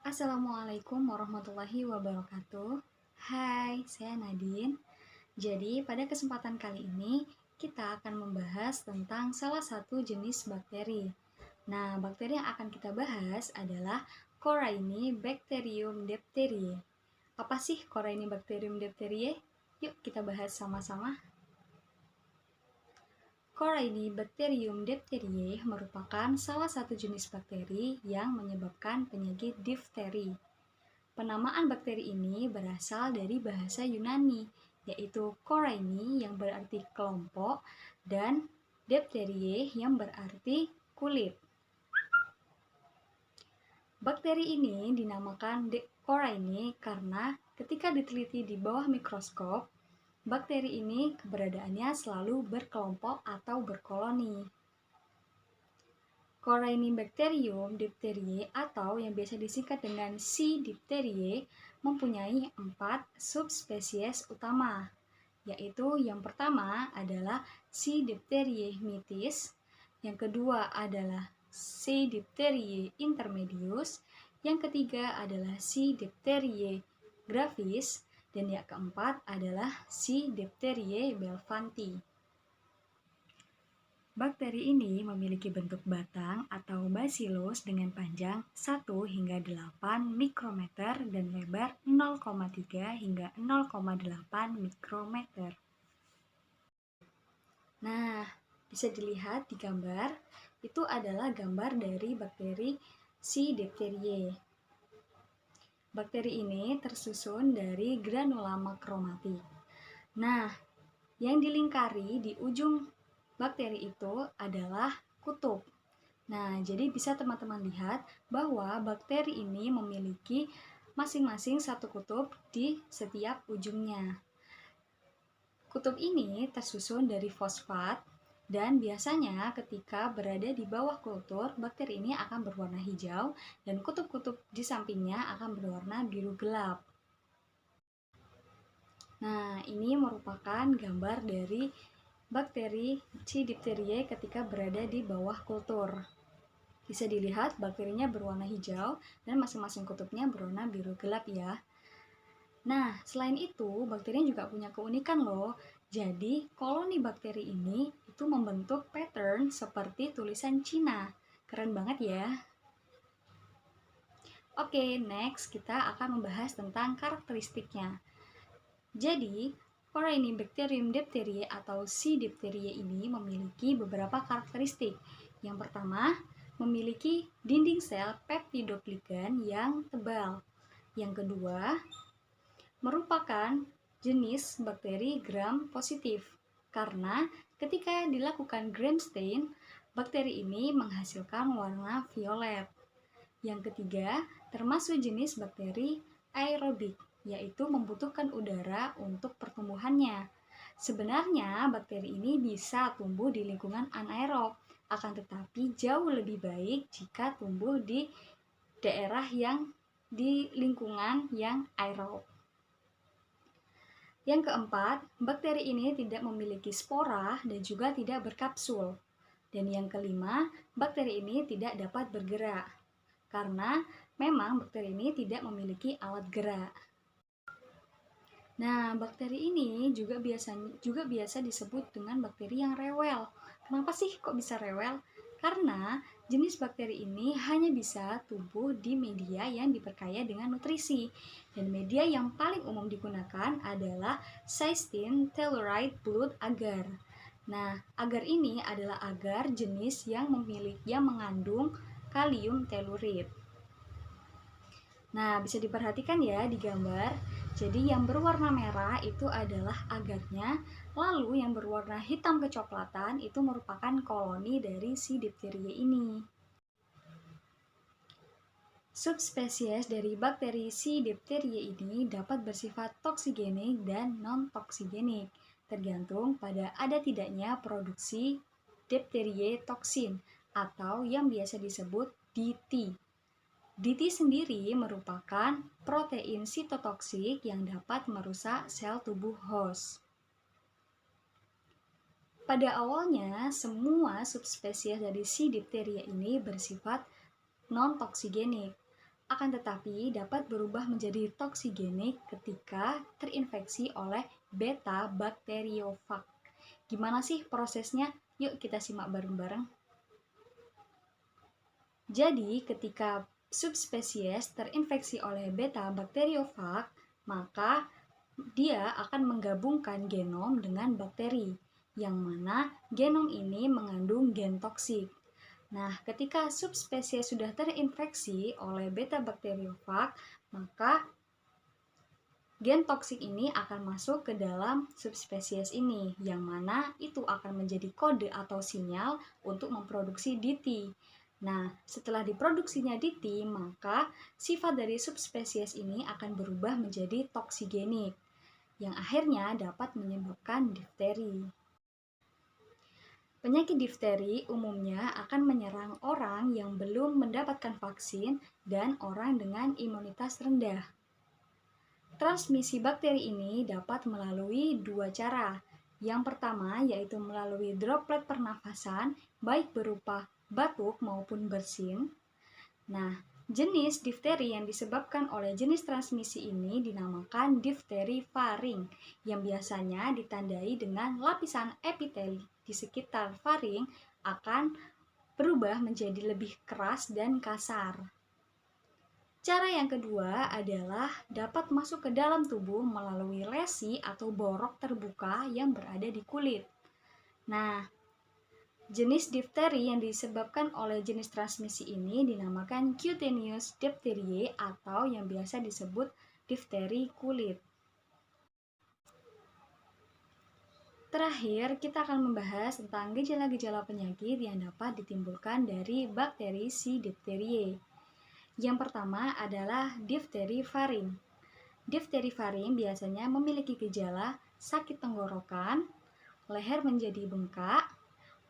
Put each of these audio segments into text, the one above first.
Assalamualaikum warahmatullahi wabarakatuh. Hai, saya Nadine. Jadi, pada kesempatan kali ini kita akan membahas tentang salah satu jenis bakteri. Nah, bakteri yang akan kita bahas adalah Corynebacterium diphtheriae. Apa sih Corynebacterium diphtheriae? Yuk kita bahas sama-sama. Corynebacterium diphtheriae merupakan salah satu jenis bakteri yang menyebabkan penyakit difteri. Penamaan bakteri ini berasal dari bahasa Yunani, yaitu koraini yang berarti kelompok dan diphtheriae yang berarti kulit. Bakteri ini dinamakan koraini karena ketika diteliti di bawah mikroskop, bakteri ini keberadaannya selalu berkelompok atau berkoloni. Corynebacterium diphtheriae atau yang biasa disingkat dengan C. diphtheriae mempunyai 4 subspesies utama, yaitu yang pertama adalah C. diphtheriae mitis, yang kedua adalah C. diphtheriae intermedius, yang ketiga adalah C. diphtheriae gravis, dan yang keempat adalah C. diphtheriae belvanti. Bakteri ini memiliki bentuk batang atau bacillus dengan panjang 1 hingga 8 mikrometer dan lebar 0,3 hingga 0,8 mikrometer. Nah, bisa dilihat di gambar, itu adalah gambar dari bakteri C. diphtheriae. Bakteri ini tersusun dari granula makromatik. Nah, yang dilingkari di ujung bakteri itu adalah kutub. Nah, jadi bisa teman-teman lihat bahwa bakteri ini memiliki masing-masing satu kutub di setiap ujungnya. Kutub ini tersusun dari fosfat dan biasanya ketika berada di bawah kultur, bakteri ini akan berwarna hijau dan kutub-kutub di sampingnya akan berwarna biru gelap. Nah, ini merupakan gambar dari bakteri C. diphtheriae ketika berada di bawah kultur. Bisa dilihat bakterinya berwarna hijau dan masing-masing kutubnya berwarna biru gelap ya. Nah, selain itu, bakterinya juga punya keunikan loh. Jadi, koloni bakteri ini itu membentuk pattern seperti tulisan Cina. Keren banget ya. Oke, next kita akan membahas tentang karakteristiknya. Jadi, Corynebacterium diphtheriae atau C. diphtheriae ini memiliki beberapa karakteristik. Yang pertama, memiliki dinding sel peptidoglican yang tebal. Yang kedua, merupakan jenis bakteri gram positif karena ketika dilakukan gram stain, bakteri ini menghasilkan warna violet. Yang ketiga, termasuk jenis bakteri aerobik, yaitu membutuhkan udara untuk pertumbuhannya. Sebenarnya bakteri ini bisa tumbuh di lingkungan anaerob, akan tetapi jauh lebih baik jika tumbuh di daerah yang di lingkungan yang aerob. Yang keempat, bakteri ini tidak memiliki spora dan juga tidak berkapsul. Dan yang kelima, bakteri ini tidak dapat bergerak karena memang bakteri ini tidak memiliki alat gerak. Nah, bakteri ini juga biasa disebut dengan bakteri yang rewel. Kenapa sih kok bisa rewel? Karena jenis bakteri ini hanya bisa tumbuh di media yang diperkaya dengan nutrisi. Dan media yang paling umum digunakan adalah cystine telluride blood agar. Nah, agar ini adalah agar jenis yang mengandung kalium tellurid. Nah, bisa diperhatikan ya di gambar. Jadi yang berwarna merah itu adalah agarnya, lalu yang berwarna hitam kecoklatan itu merupakan koloni dari si diphtheria ini. Subspesies dari bakteri C. diphtheria ini dapat bersifat toksigenik dan non-toksigenik, tergantung pada ada tidaknya produksi diphtheriae toksin atau yang biasa disebut DT. DT sendiri merupakan protein sitotoksik yang dapat merusak sel tubuh host. Pada awalnya, semua subspesies dari C. diphtheria ini bersifat non-toksigenik. akan tetapi dapat berubah menjadi toksigenik ketika terinfeksi oleh beta bakteriofag. Gimana sih prosesnya? Yuk kita simak bareng-bareng. Jadi, ketika subspesies terinfeksi oleh beta bakteriofag, maka dia akan menggabungkan genom dengan bakteri, yang mana genom ini mengandung gen toksik. Nah, ketika subspesies sudah terinfeksi oleh beta bakteriofag, maka gen toksik ini akan masuk ke dalam subspesies ini, yang mana itu akan menjadi kode atau sinyal untuk memproduksi DT. Nah, setelah diproduksinya DT, maka sifat dari subspesies ini akan berubah menjadi toksigenik, yang akhirnya dapat menyebabkan difteri. Penyakit difteri umumnya akan menyerang orang yang belum mendapatkan vaksin dan orang dengan imunitas rendah. Transmisi bakteri ini dapat melalui dua cara. Yang pertama yaitu melalui droplet pernafasan, baik berupa batuk maupun bersin. Nah, jenis difteri yang disebabkan oleh jenis transmisi ini dinamakan difteri faring, yang biasanya ditandai dengan lapisan epiteli di sekitar faring akan berubah menjadi lebih keras dan kasar. Cara yang kedua adalah dapat masuk ke dalam tubuh melalui lesi atau borok terbuka yang berada di kulit. Nah, jenis difteri yang disebabkan oleh jenis transmisi ini dinamakan cutaneous diphtheria atau yang biasa disebut difteri kulit. Terakhir, kita akan membahas tentang gejala-gejala penyakit yang dapat ditimbulkan dari bakteri C. diphtheriae. Yang pertama adalah difteri faring. Difteri faring biasanya memiliki gejala sakit tenggorokan, leher menjadi bengkak,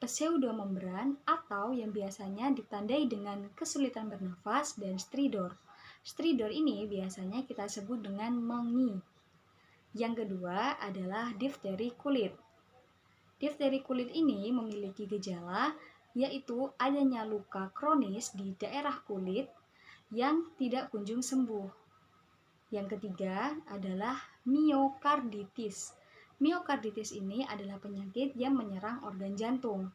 pseudomembran atau yang biasanya ditandai dengan kesulitan bernafas dan stridor. Stridor ini biasanya kita sebut dengan mengi. Yang kedua adalah difteri kulit. Difteri kulit ini memiliki gejala yaitu adanya luka kronis di daerah kulit yang tidak kunjung sembuh. Yang ketiga adalah miokarditis. Miokarditis ini adalah penyakit yang menyerang organ jantung.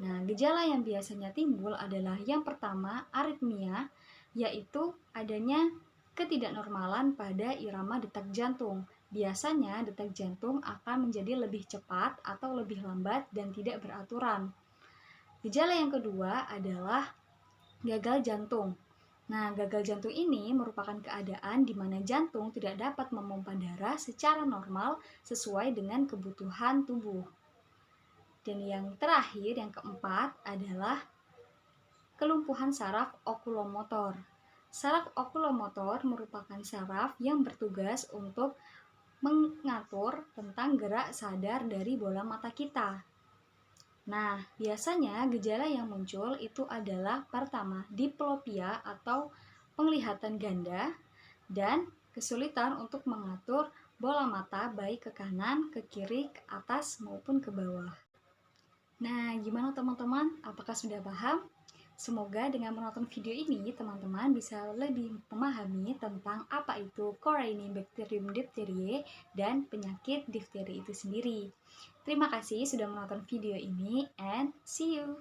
Nah, gejala yang biasanya timbul adalah yang pertama aritmia, yaitu adanya ketidaknormalan pada irama detak jantung. Biasanya detak jantung akan menjadi lebih cepat atau lebih lambat dan tidak beraturan. Gejala yang kedua adalah gagal jantung. Nah, gagal jantung ini merupakan keadaan di mana jantung tidak dapat memompa darah secara normal sesuai dengan kebutuhan tubuh. Dan yang terakhir, yang keempat adalah kelumpuhan saraf okulomotor. Saraf okulomotor merupakan saraf yang bertugas untuk mengatur tentang gerak sadar dari bola mata kita. Nah, biasanya gejala yang muncul itu adalah pertama, diplopia atau penglihatan ganda dan kesulitan untuk mengatur bola mata baik ke kanan, ke kiri, ke atas maupun ke bawah. Nah, gimana teman-teman? Apakah sudah paham? Semoga dengan menonton video ini, teman-teman bisa lebih memahami tentang apa itu Corynebacterium diphtheriae dan penyakit difteri itu sendiri. Terima kasih sudah menonton video ini and see you!